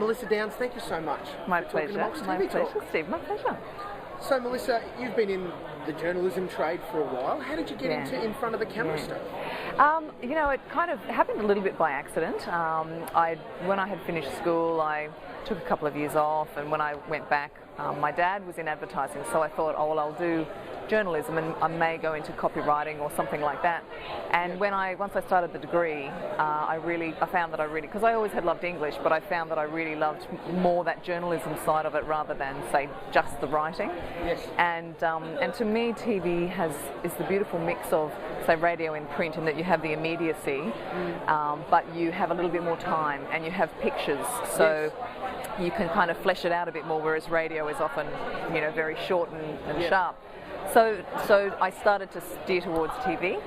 Melissa Downs, thank you so much. My for talking pleasure. to My MolksTVTalk. pleasure, Steve. My pleasure. So, Melissa, you've been in the journalism trade for a while. How did you get into in front of the camera stuff? You know, it kind of happened a little bit by accident. When I had finished school, I took a couple of years off, and when I went back, my dad was in advertising, so I thought, oh, well, I'll do journalism and I may go into copywriting or something like that. And once I started the degree, I found that because I always had loved English, but I found that I really loved more that journalism side of it rather than, say, just the writing. Yes. And to me, TV is the beautiful mix of, say, radio and print, in that you have the immediacy, but you have a little bit more time and you have pictures, so you can kind of flesh it out a bit more, whereas radio is often, you know, very short and sharp. So I started to steer towards TV,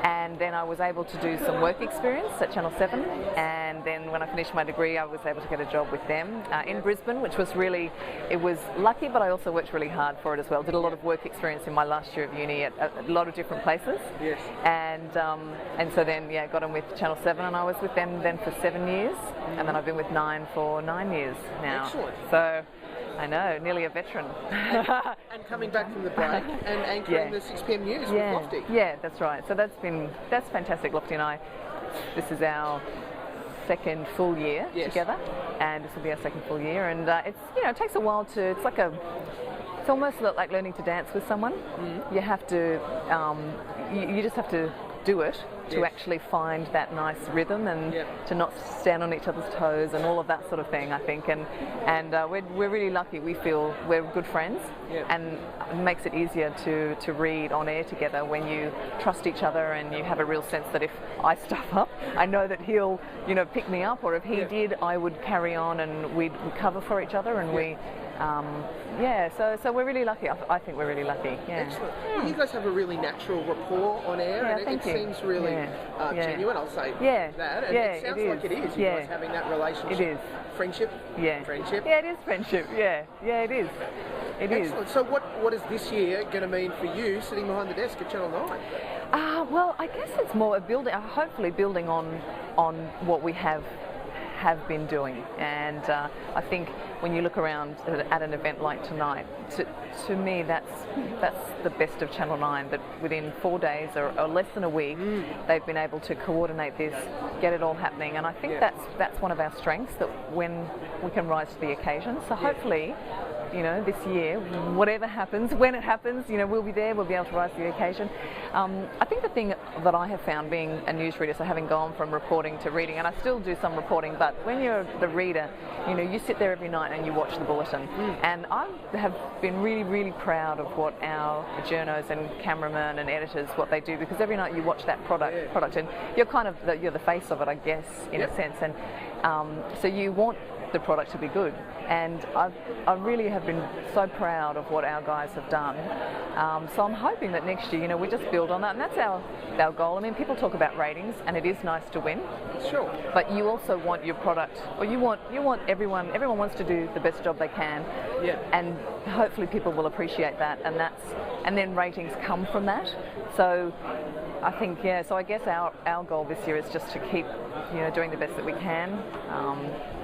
and then I was able to do some work experience at Channel 7, and then when I finished my degree I was able to get a job with them in Brisbane, which was it was lucky, but I also worked really hard for it as well. Did a lot of work experience in my last year of uni at a lot of different places. Yes. And so then got on with Channel 7, and I was with them then for 7 years, and then I've been with Nine for 9 years now. Excellent. So I know, nearly a veteran. And coming back from the break and anchoring the 6 p.m. news with Lofty. Yeah, that's right. So that's fantastic. Lofty and I, this is our second full year together, and this will be our second full year. And it's it takes a while to. It's almost like learning to dance with someone. You have to, you just have to do it to actually find that nice rhythm and to not stand on each other's toes and all of that sort of thing, I think. And we're really lucky. We feel we're good friends, and it makes it easier to read on air together when you trust each other and you have a real sense that if I stuff up, I know that he'll pick me up, or if he did, I would carry on and we'd cover for each other, and we. So we're really lucky. I think we're really lucky. Yeah. Excellent. Well, you guys have a really natural rapport on air, and it seems really genuine. I'll say that. And it sounds like it is. You guys having that relationship. It is. Friendship. Yeah. Friendship. Yeah, it is friendship. Yeah. Yeah, it is. It Excellent. is. So what is this year going to mean for you sitting behind the desk at Channel 9? Well, I guess it's more hopefully building on what we have been doing, and I think when you look around at an event like tonight, to me that's the best of Channel 9, that within 4 days or less than a week they've been able to coordinate this, get it all happening, and I think that's one of our strengths, that when we can rise to the occasion. So hopefully this year, whatever happens, when it happens, we'll be there, we'll be able to rise to the occasion. I think the thing that I have found being a newsreader, so having gone from reporting to reading, and I still do some reporting, but when you're the reader, you sit there every night and you watch the bulletin. And I have been really, really proud of what our journos and cameramen and editors, what they do, because every night you watch that product and you're the face of it, I guess, in a sense. And so you want the product to be good, and I really have been so proud of what our guys have done. So I'm hoping that next year, we just build on that, and that's our goal. I mean, people talk about ratings, and it is nice to win. Sure. But you also want your product, or you want everyone wants to do the best job they can. Yeah. And hopefully people will appreciate that, and then ratings come from that. So I think, so I guess our goal this year is just to keep, doing the best that we can,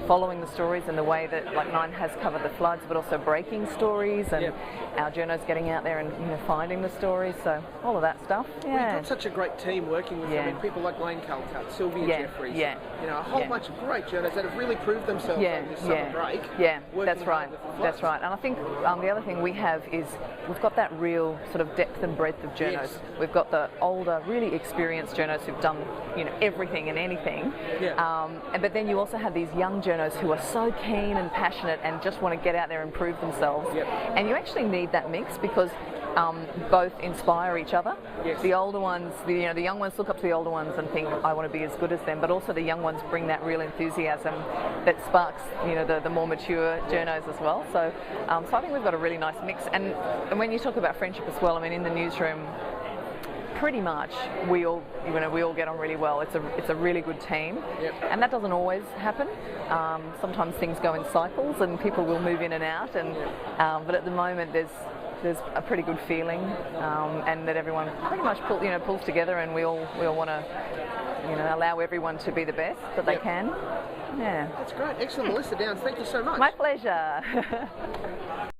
following the stories in the way that, like, Nine has covered the floods, but also breaking stories, and our journos getting out there and finding the stories, so all of that stuff. We've got such a great team working with them, people like Wayne Calcutt, Sylvia Jeffries, a whole bunch of great journos that have really proved themselves on this summer break. Yeah, that's right. That's right. And I think the other thing we have is we've got that real sort of depth and breadth of journos. Yes. We've got the older, really experienced journos who've done everything and anything. But then you also have these young journos who are so keen and passionate and just want to get out there and prove themselves. And you actually need that mix, because both inspire each other. The older ones, the young ones look up to the older ones and think, I want to be as good as them, but also the young ones bring that real enthusiasm that sparks the more mature journos as well. So I think we've got a really nice mix. And when you talk about friendship as well, I mean, in the newsroom, pretty much we all get on really well. It's a really good team, and that doesn't always happen. Sometimes things go in cycles and people will move in and out, and but at the moment there's a pretty good feeling, and that everyone pretty much pulls together, and we all want to allow everyone to be the best that they can. Yeah. That's great. Excellent, Melissa Downs. Thank you so much. My pleasure.